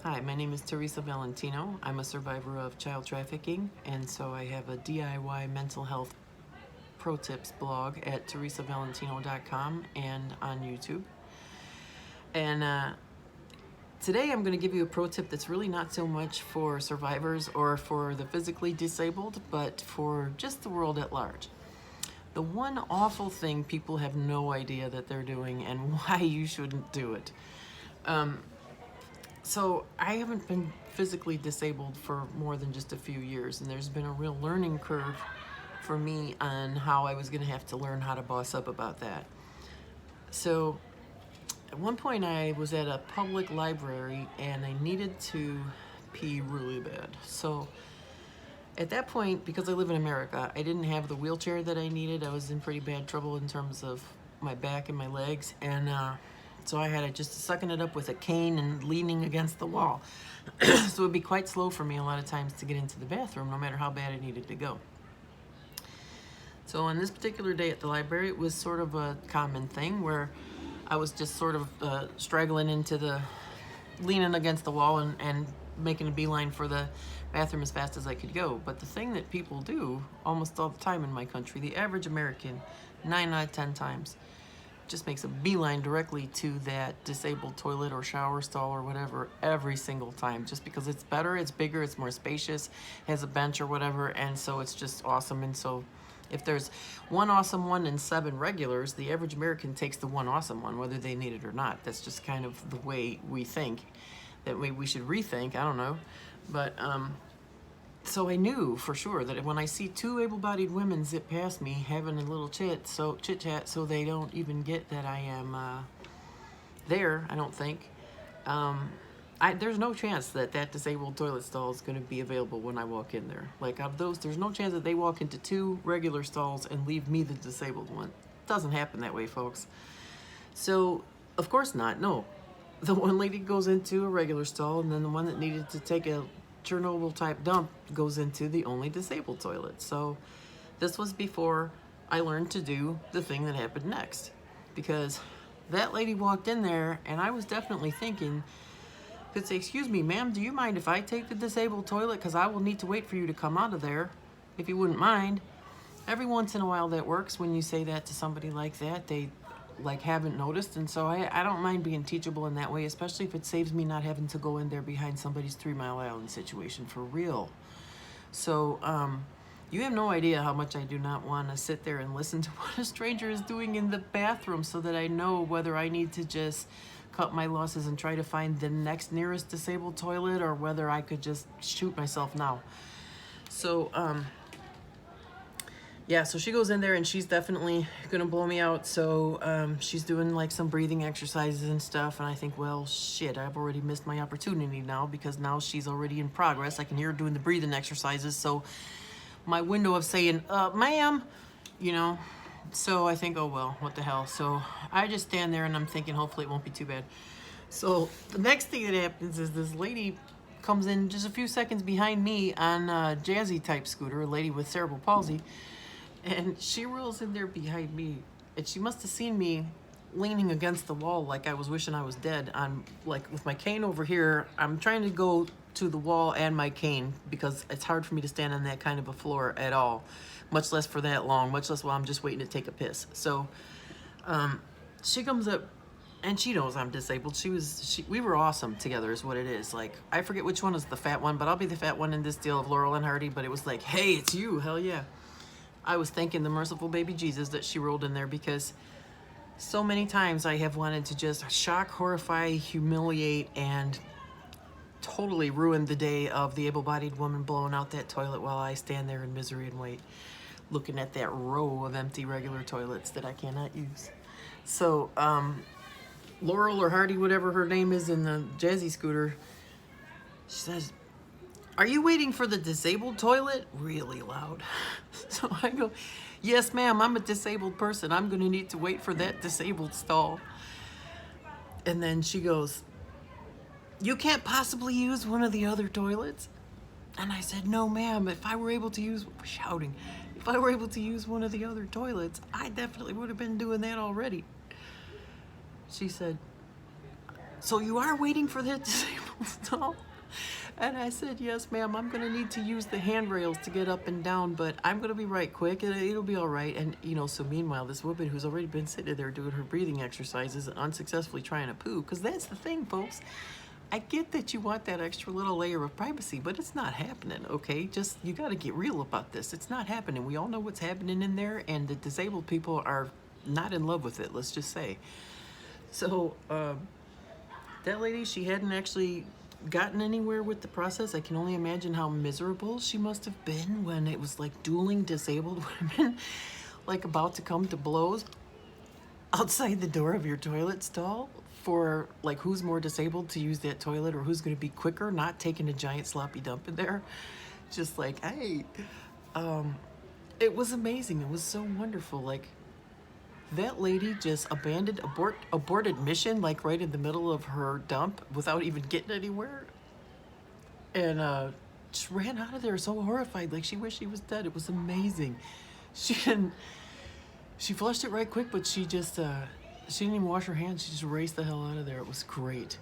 Hi, my name is Teresa Valentino. I'm a survivor of child trafficking, and so I have a DIY mental health pro tips blog at teresavalentino.com and on YouTube. And today I'm going to give you a pro tip that's really not so much for survivors or for the physically disabled, but for just the world at large. The one awful thing people have no idea that they're doing and why you shouldn't do it. So I haven't been physically disabled for more than just a few years, and there's been a real learning curve for me on how I was going to have to learn how to boss up about that. So at one point I was at a public library and I needed to pee really bad. So at that point, because I live in America, I didn't have the wheelchair that I needed. I was in pretty bad trouble in terms of my back and my legs, and so I had to just sucking it up with a cane and leaning against the wall. So it would be quite slow for me a lot of times to get into the bathroom, no matter how bad I needed to go. So on this particular day at the library, it was sort of a common thing where I was just sort of straggling into the, leaning against the wall and making a beeline for the bathroom as fast as I could go. But the thing that people do almost all the time in my country, the average American, 9 out of 10 times, just makes a beeline directly to that disabled toilet or shower stall or whatever every single time, just because it's better, it's bigger, it's more spacious, has a bench or whatever, and so it's just awesome. And so if there's one awesome one and 7 regulars, the average American takes the one awesome one, whether they need it or not. That's just kind of the way we think, that we should rethink, I don't know. But so I knew for sure that when I see 2 able-bodied women zip past me having a little chit-chat, so they don't even get that I am there, I don't think. There's no chance that that disabled toilet stall is going to be available when I walk in there. Like, out of those, there's no chance that they walk into 2 regular stalls and leave me the disabled one. It doesn't happen that way, folks. So, of course not, no. The one lady goes into a regular stall, and then the one that needed to take a Chernobyl type dump goes into the only disabled toilet. So this was before I learned to do the thing that happened next, because that lady walked in there and I was definitely thinking, could say, excuse me, ma'am, do you mind if I take the disabled toilet? Because I will need to wait for you to come out of there, if you wouldn't mind. Every once in a while that works when you say that to somebody like that. They like haven't noticed, and so I don't mind being teachable in that way, especially if it saves me not having to go in there behind somebody's 3 Mile Island situation for real. So you have no idea how much I do not want to sit there and listen to what a stranger is doing in the bathroom, so that I know whether I need to just cut my losses and try to find the next nearest disabled toilet, or whether I could just shoot myself now. So yeah, so she goes in there and she's definitely gonna blow me out. So she's doing like some breathing exercises and stuff, and I think, well, shit, I've already missed my opportunity now, because now she's already in progress. I can hear her doing the breathing exercises, so my window of saying, ma'am, you know, so I think, oh well, what the hell. So I just stand there and I'm thinking, hopefully it won't be too bad. So the next thing that happens is this lady comes in just a few seconds behind me on a Jazzy type scooter, a lady with cerebral palsy. And she rolls in there behind me, and she must have seen me leaning against the wall like I was wishing I was dead. I'm like with my cane over here. I'm trying to go to the wall and my cane, because it's hard for me to stand on that kind of a floor at all, much less for that long, much less while I'm just waiting to take a piss. So she comes up, and she knows I'm disabled. We were awesome together is what it is. Like, I forget which one is the fat one, but I'll be the fat one in this deal of Laurel and Hardy. But it was like, hey, it's you, hell yeah. I was thanking the merciful baby Jesus that she rolled in there, because so many times I have wanted to just shock, horrify, humiliate, and totally ruin the day of the able-bodied woman blowing out that toilet while I stand there in misery and wait, looking at that row of empty regular toilets that I cannot use. So Laurel or Hardy, whatever her name is in the Jazzy scooter, she says, "Are you waiting for the disabled toilet?" Really loud. So I go, "Yes, ma'am, I'm a disabled person. I'm going to need to wait for that disabled stall." And then she goes, "You can't possibly use one of the other toilets?" And I said, "No, ma'am, if I were able to use," shouting, "if I were able to use one of the other toilets, I definitely would have been doing that already." She said, "So you are waiting for that disabled stall. And I said, yes, ma'am, I'm going to need to use the handrails to get up and down, but I'm going to be right quick and it'll be all right. And, you know, so meanwhile, this woman who's already been sitting there doing her breathing exercises and unsuccessfully trying to poo, because that's the thing, folks. I get that you want that extra little layer of privacy, but it's not happening, okay? Just, you got to get real about this. It's not happening. We all know what's happening in there, and the disabled people are not in love with it, let's just say. So, that lady, she hadn't actually gotten anywhere with the process. I can only imagine how miserable she must have been when it was like dueling disabled women, like about to come to blows outside the door of your toilet stall for like who's more disabled to use that toilet, or who's going to be quicker not taking a giant sloppy dump in there. Just like, hey, it was amazing. It was so wonderful. Like, that lady just abandoned aborted mission, like right in the middle of her dump without even getting anywhere, and just ran out of there so horrified, like she wished she was dead. It was amazing. She didn't. She flushed it right quick, but she just she didn't even wash her hands. She just raced the hell out of there. It was great.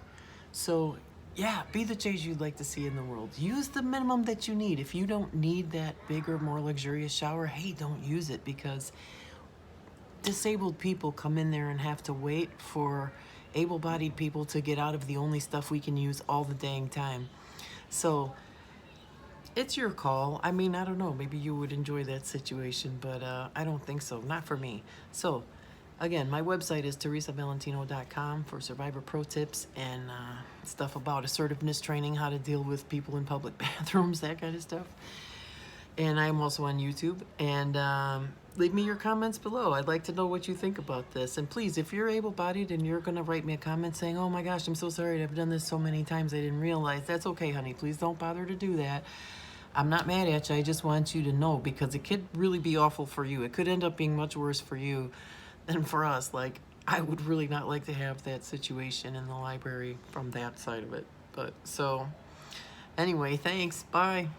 So yeah, be the change you'd like to see in the world. Use the minimum that you need. If you don't need that bigger, more luxurious shower, hey, don't use it, because disabled people come in there and have to wait for able-bodied people to get out of the only stuff we can use all the dang time. So it's your call. I mean, I don't know, maybe you would enjoy that situation, but I don't think so, not for me. So again, my website is teresavalentino.com for survivor pro tips and stuff about assertiveness training, how to deal with people in public bathrooms, that kind of stuff. And I'm also on YouTube. And leave me your comments below. I'd like to know what you think about this. And please, if you're able-bodied and you're going to write me a comment saying, oh my gosh, I'm so sorry, I've done this so many times I didn't realize, that's okay, honey. Please don't bother to do that. I'm not mad at you. I just want you to know, because it could really be awful for you. It could end up being much worse for you than for us. Like, I would really not like to have that situation in the library from that side of it. But so, anyway, thanks. Bye.